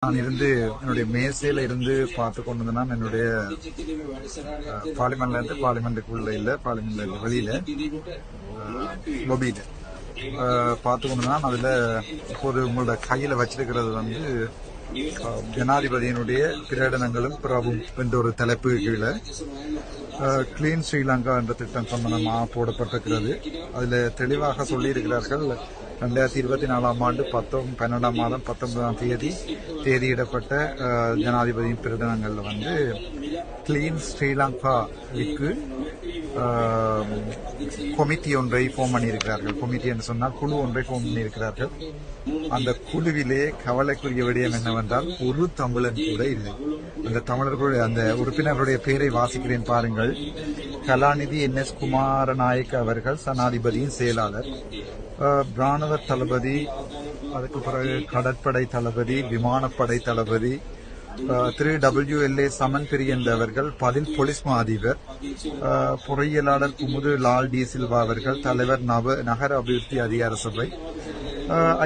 நான் என்னுடைய மேசையில இருந்து பார்த்து கொண்டு வந்தேன்னா என்னுடைய பார்லிமெண்ட்ல இருந்து பார்லிமெண்ட்டுக்குள்ள இல்ல பார்லிமெண்ட்ல இருந்து வெளியில லொபியில பார்த்து கொண்டு தான் அதுல இப்போது உங்களோட கையில வச்சிருக்கிறது ஜனாதிபதியினுடைய பிரகடனங்களும் பிரபும் என்ற ஒரு தலைப்பு கீழே கிளீன் ஸ்ரீலங்கா என்ற திட்டம் சம்பந்தமாக போடப்பட்டிருக்கிறது. அதுல தெளிவாக சொல்லியிருக்கிறார்கள் 2024 ஆண்டு 12ஆம் மாதம் 19ஆம் தேதியிடப்பட்ட ஜனாதிபதியின் பிரகடனங்கள்ல கிளீன் ஸ்ரீலங்காவுக்கு கொமிட்டி ஒன்றை ஃபார்ம் பண்ணியிருக்கிறார்கள். கொமிட்டி என்று சொன்னால் குழு ஒன்றை ஃபார்ம் பண்ணியிருக்கிறார்கள். அந்த குழுவிலே கவலைக்குரிய விடயம் என்னவென்றால் ஒரு தமிழன் கூட இல்லை. அந்த தமிழர்களுடைய அந்த உறுப்பினர்களுடைய பெயரை வாசிக்கிறேன் பாருங்கள். கலாநிதி NS குமாரநாயக்க அவர்கள் ஜனாதிபதியின் செயலாளர், ராணுவ தளபதி, அதுக்கு பிறகு கடற்படை தளபதி, விமானப்படை தளபதி திரு WLA சமன் பிரியன் அவர்கள், பதில் போலீஸ் மா அதிபர், பொறியியலாளர் குமுது லால் டி சில்வா அவர்கள், தலைவர் நகர அபிவிருத்தி அதிகார சபை,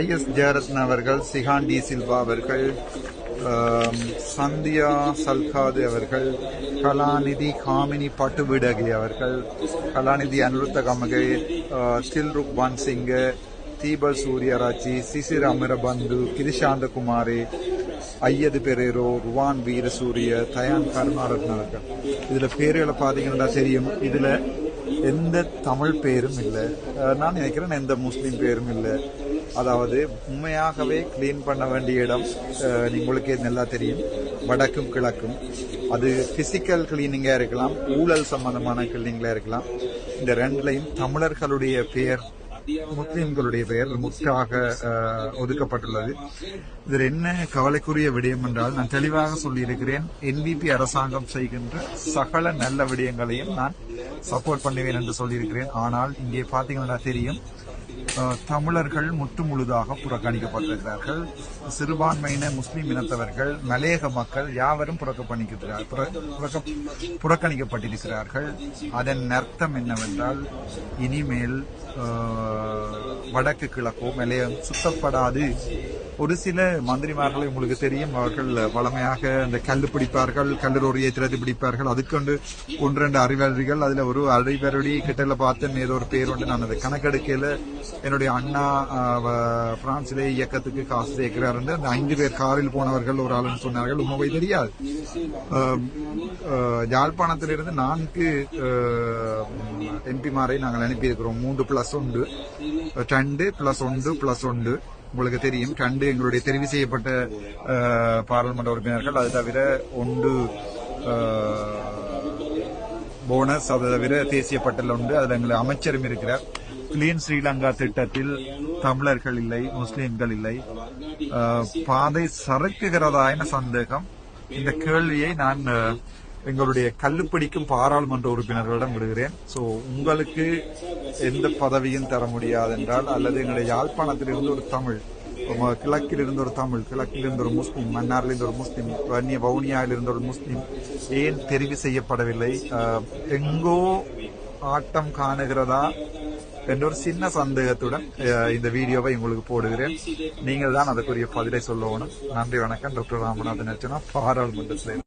IS ஜெயரத்ன அவர்கள், சிகான் டி சில்வா அவர்கள், சந்தியா சல்காது அவர்கள், கலாநிதி காமினி பட்டுவிடகி அவர்கள், கலாநிதி அனுருத்த கமகை, தில்ருக் பான் சிங், தீபல் சூரியராட்சி, சிசிர் அமரபந்து, கிரிஷாந்த குமாரி, ஐயது பெரேரோ, ருவான் வீரசூரிய, தயான் கருணாரத்ன அவர்கள். இதுல பேர்களை பாத்தீங்கன்னா தெரியும். இதுல எந்த தமிழ் பேரும் இல்லை. நான் நினைக்கிறேன் எந்த முஸ்லீம் பேரும் இல்லை. அதாவது உண்மையாகவே கிளீன் பண்ண வேண்டிய இடம் உங்களுக்கே நல்லா தெரியும், வடக்கும் கிழக்கும். அது பிசிக்கல் கிளீனிங்கா இருக்கலாம், ஊழல் சம்பந்தமான கிளீனிங்கா இருக்கலாம். இந்த ரெண்டுலையும் தமிழர்களுடைய பெயர், முஸ்லிம்களுடைய பெயர் முற்றாக ஒதுக்கப்பட்டுள்ளது. இதில் என்ன கவலைக்குரிய விடயம் என்றால், நான் தெளிவாக சொல்லியிருக்கிறேன், NPP அரசாங்கம் செய்கின்ற சகல நல்ல விடயங்களையும் நான் சப்போர்ட் பண்ணுவேன் என்று சொல்லியிருக்கிறேன். ஆனால் இங்கே பாத்தீங்கன்னா தெரியும், தமிழர்கள் முற்றுமுழுதாக புறக்கணிக்கப்பட்டிருக்கிறார்கள். சிறுபான்மையின முஸ்லிம் இனத்தவர்கள், மலையக மக்கள் யாவரும் புறக்கணிக்கப்பட்டிருக்கிறார்கள். அதன் அர்த்தம் என்னவென்றால், இனிமேல் வடக்கு கிழக்கோ மலையம் சுத்தப்படாது. ஒரு சில மந்திரிமார்களை உங்களுக்கு தெரியும், அவர்கள் வளமையாக அந்த கல்லு பிடிப்பார்கள், கல்லூரியை திறந்து பிடிப்பார்கள். அதுக்கொண்டு 1-2 அறிவாளிகள், அதுல ஒரு அறிவாளி கிட்டல பார்த்தேன், ஏதோ ஒரு பேர் உண்டு. நான் அதை கணக்கெடுக்கையில என்னுடைய அண்ணா பிரான்சிலே இயக்கத்துக்கு காசு சேர்க்கிறார் என்று அந்த 5 பேர் காரில் போனவர்கள் ஒரு ஆளுன்னு சொன்னார்கள். உண்மை தெரியாது. யாழ்ப்பாணத்திலிருந்து 4 MP-மாரை நாங்கள் அனுப்பியிருக்கிறோம். 3+1, 2+1+1. உங்களுக்கு தெரியும், 2 எங்களுடைய தெரிவு செய்யப்பட்ட பாராளுமன்ற உறுப்பினர்கள், அது தவிர 1 போனஸ், அது தவிர தேசிய பட்டியல் உண்டு. அதுல எங்களுக்கு அமைச்சரும் இருக்கிறார். கிளீன் ஸ்ரீலங்கா திட்டத்தில் தமிழர்கள் இல்லை, முஸ்லிம்கள் இல்லை. பாதை சறுக்குகிறதா என சந்தேகம். இந்த கேள்வியை நான் எங்களுடைய கல்லுப்பிடிக்கும் பாராளுமன்ற உறுப்பினர்களிடம் விடுகிறேன். சோ உங்களுக்கு எந்த பதவியும் தர முடியாது என்றால், அல்லது எங்களுடைய யாழ்ப்பாணத்தில் ஒரு தமிழ், கிழக்கில் இருந்து ஒரு தமிழ், கிழக்கில் இருந்து ஒரு முஸ்லீம், மன்னாரில் இருந்து ஒரு முஸ்லீம், வவுனியாவில் இருந்து ஒரு முஸ்லீம் ஏன் தெரிவு செய்யப்படவில்லை? எங்கோ ஆட்டம் காணுகிறதா என்ற ஒரு சின்ன சந்தேகத்துடன் இந்த வீடியோவை உங்களுக்கு போடுகிறேன். நீங்கள் தான் அதற்குரிய பதிலை சொல்லணும். நன்றி, வணக்கம். டாக்டர் ராமநாதன் அர்ச்சனா, பாராளுமன்றத்தில்.